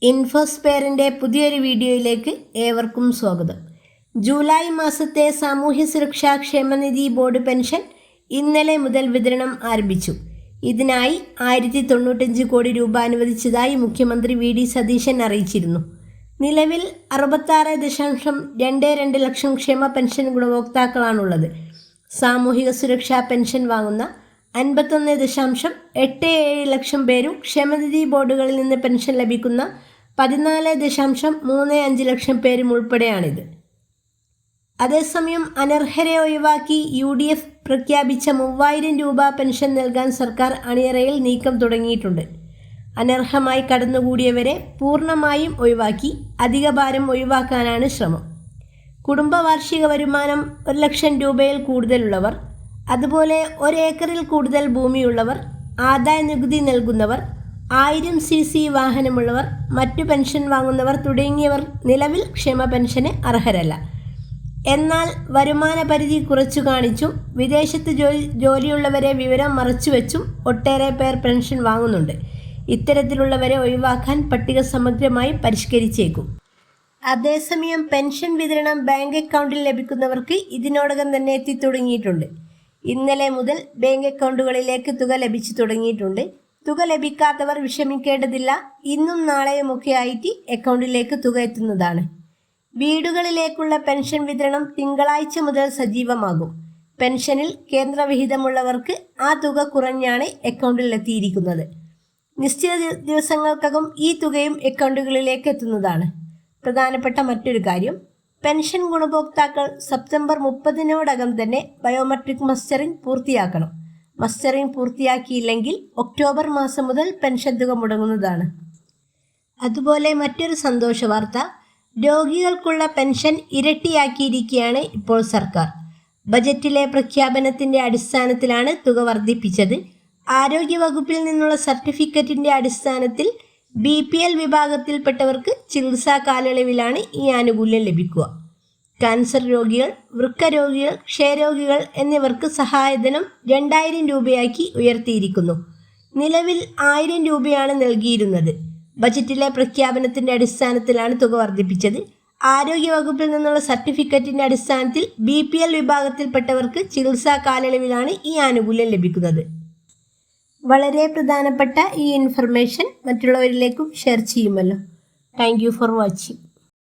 ഇൻഫോസ്പെയറിൻ്റെ പുതിയൊരു വീഡിയോയിലേക്ക് ഏവർക്കും സ്വാഗതം. ജൂലൈ മാസത്തെ സാമൂഹ്യ സുരക്ഷാ ക്ഷേമനിധി ബോർഡ് പെൻഷൻ ഇന്നലെ മുതൽ വിതരണം ആരംഭിച്ചു. ഇതിനായി 1095 കോടി രൂപ അനുവദിച്ചതായി മുഖ്യമന്ത്രി വി ഡി സതീശൻ അറിയിച്ചിരുന്നു. നിലവിൽ 66.22 ലക്ഷം ക്ഷേമ പെൻഷൻ ഗുണഭോക്താക്കളാണുള്ളത്. സാമൂഹിക സുരക്ഷാ പെൻഷൻ വാങ്ങുന്ന 51.87 ലക്ഷം പേരും ക്ഷേമനിധി ബോർഡുകളിൽ നിന്ന് പെൻഷൻ ലഭിക്കുന്ന 14.35 ലക്ഷം പേരും ഉൾപ്പെടെയാണിത്. അതേസമയം അനർഹരെ ഒഴിവാക്കി UDF പ്രഖ്യാപിച്ച 3000 രൂപ പെൻഷൻ നൽകാൻ സർക്കാർ അണിയറയിൽ നീക്കം തുടങ്ങിയിട്ടുണ്ട്. അനർഹമായി കടന്നുകൂടിയവരെ പൂർണ്ണമായും ഒഴിവാക്കി അധിക ഭാരം ഒഴിവാക്കാനാണ് ശ്രമം. കുടുംബ വാർഷിക വരുമാനം 1 ലക്ഷം രൂപയിൽ കൂടുതലുള്ളവർ, അതുപോലെ 1 ഏക്കറിൽ കൂടുതൽ ഭൂമിയുള്ളവർ, ആദായ നികുതി നൽകുന്നവർ, 1000 cc വാഹനമുള്ളവർ, മറ്റു പെൻഷൻ വാങ്ങുന്നവർ തുടങ്ങിയവർ നിലവിൽ ക്ഷേമ പെൻഷന് അർഹരല്ല. എന്നാൽ വരുമാന പരിധി കുറച്ചു കാണിച്ചും വിദേശത്ത് ജോലിയുള്ളവരെ വിവരം മറച്ചുവെച്ചും ഒട്ടേറെ പേർ പെൻഷൻ വാങ്ങുന്നുണ്ട്. ഇത്തരത്തിലുള്ളവരെ ഒഴിവാക്കാൻ പട്ടിക സമഗ്രമായി പരിഷ്കരിച്ചേക്കും. അതേസമയം പെൻഷൻ വിതരണം ബാങ്ക് അക്കൗണ്ടിൽ ലഭിക്കുന്നവർക്ക് ഇതിനോടകം തന്നെ എത്തിത്തുടങ്ങിയിട്ടുണ്ട്. ഇന്നലെ മുതൽ ബാങ്ക് അക്കൗണ്ടുകളിലേക്ക് തുക ലഭിച്ചു തുടങ്ങിയിട്ടുണ്ട്. തുക ലഭിക്കാത്തവർ വിഷമിക്കേണ്ടതില്ല. ഇന്നും നാളെയുമൊക്കെ ആയിട്ട് അക്കൗണ്ടിലേക്ക് തുക എത്തുന്നതാണ്. വീടുകളിലേക്കുള്ള പെൻഷൻ വിതരണം തിങ്കളാഴ്ച മുതൽ സജീവമാകും. പെൻഷനിൽ കേന്ദ്രവിഹിതമുള്ളവർക്ക് ആ തുക കുറഞ്ഞാണ് അക്കൗണ്ടിൽ എത്തിയിരിക്കുന്നത്. നിശ്ചിത ദിവസങ്ങൾക്കകം ഈ തുകയും അക്കൗണ്ടുകളിലേക്ക് എത്തുന്നതാണ്. പ്രധാനപ്പെട്ട മറ്റൊരു കാര്യം, പെൻഷൻ ഗുണഭോക്താക്കൾ സെപ്റ്റംബർ 30-നോടകം തന്നെ ബയോമെട്രിക് മസ്റ്ററിംഗ് പൂർത്തിയാക്കണം. മസ്റ്ററിംഗ് പൂർത്തിയാക്കിയില്ലെങ്കിൽ ഒക്ടോബർ മാസം മുതൽ പെൻഷൻ തുക മുടങ്ങുന്നതാണ്. അതുപോലെ മറ്റൊരു സന്തോഷ വാർത്ത, രോഗികൾക്കുള്ള പെൻഷൻ ഇരട്ടിയാക്കിയിരിക്കുകയാണ് ഇപ്പോൾ സർക്കാർ. ബജറ്റിലെ പ്രഖ്യാപനത്തിൻ്റെ അടിസ്ഥാനത്തിലാണ് തുക വർദ്ധിപ്പിച്ചത്. ആരോഗ്യവകുപ്പിൽ നിന്നുള്ള സർട്ടിഫിക്കറ്റിൻ്റെ അടിസ്ഥാനത്തിൽ BPL വിഭാഗത്തിൽപ്പെട്ടവർക്ക് ചികിത്സാ കാലയളവിലാണ് ഈ ആനുകൂല്യം ലഭിക്കുക. ക്യാൻസർ രോഗികൾ, വൃക്ക രോഗികൾ, ക്ഷയരോഗികൾ എന്നിവർക്ക് സഹായധനം 2000 രൂപയാക്കി ഉയർത്തിയിരിക്കുന്നു. നിലവിൽ 1000 രൂപയാണ് നൽകിയിരുന്നത്. ബജറ്റിലെ പ്രഖ്യാപനത്തിൻ്റെ അടിസ്ഥാനത്തിലാണ് തുക വർദ്ധിപ്പിച്ചത്. ആരോഗ്യവകുപ്പിൽ നിന്നുള്ള സർട്ടിഫിക്കറ്റിൻ്റെ അടിസ്ഥാനത്തിൽ BPL വിഭാഗത്തിൽപ്പെട്ടവർക്ക് ചികിത്സാ കാലയളവിലാണ് ഈ ആനുകൂല്യം ലഭിക്കുന്നത്. വളരെ പ്രധാനപ്പെട്ട ഈ ഇൻഫർമേഷൻ മറ്റുള്ളവരിലേക്കും ഷെയർ ചെയ്യുമല്ലോ. Thank you for watching.